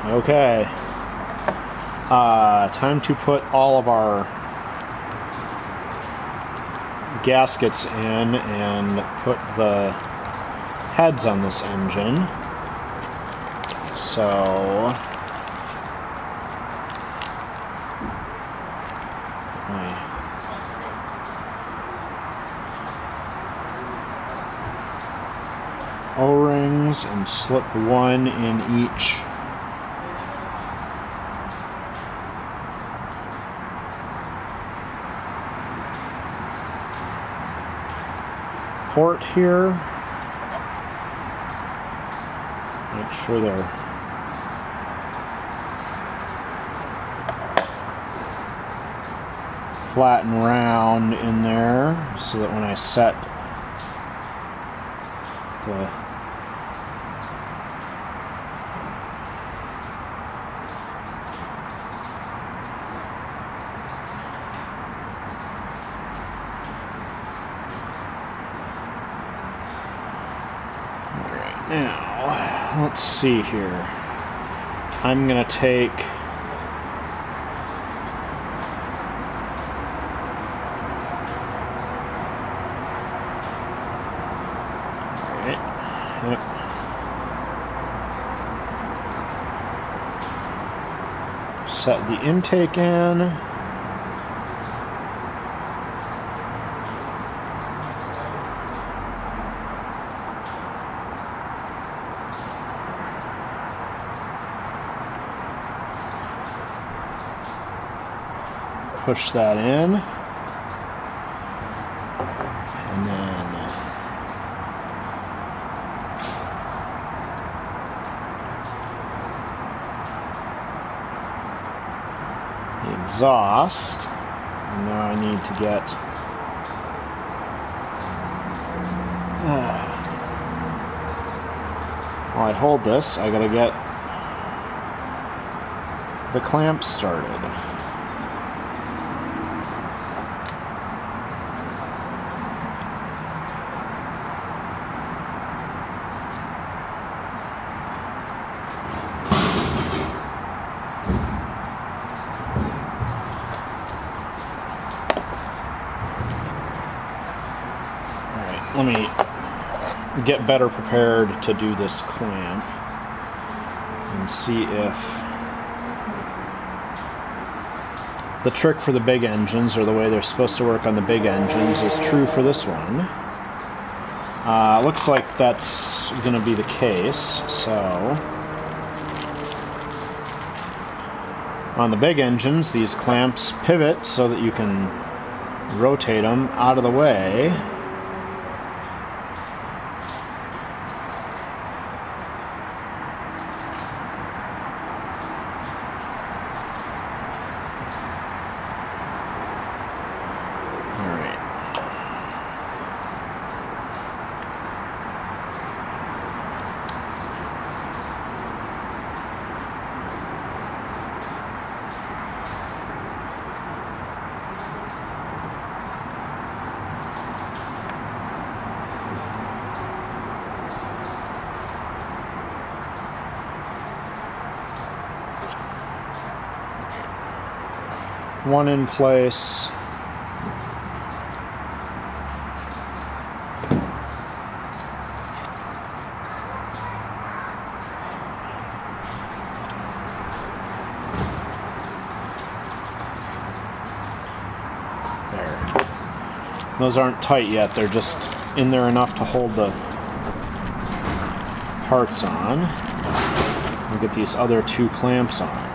Okay. Time to put all of our gaskets in and put the heads on this engine. So my O-rings and slip one in each port here. Make sure they're flat and round in there so that when I set the Now, let's see here. I'm going to take set the intake in. Push that in, and then the exhaust, and now I need to get while I hold this, I gotta get the clamps started. Let me get better prepared to do this clamp and see if the trick for the big engines, or the way they're supposed to work on the big engines, is true for this one. Looks like that's going to be the case. So on the big engines, these clamps pivot so that you can rotate them out of the way. One in place. There. Those aren't tight yet, they're just in there enough to hold the parts on. We'll get these other two clamps on.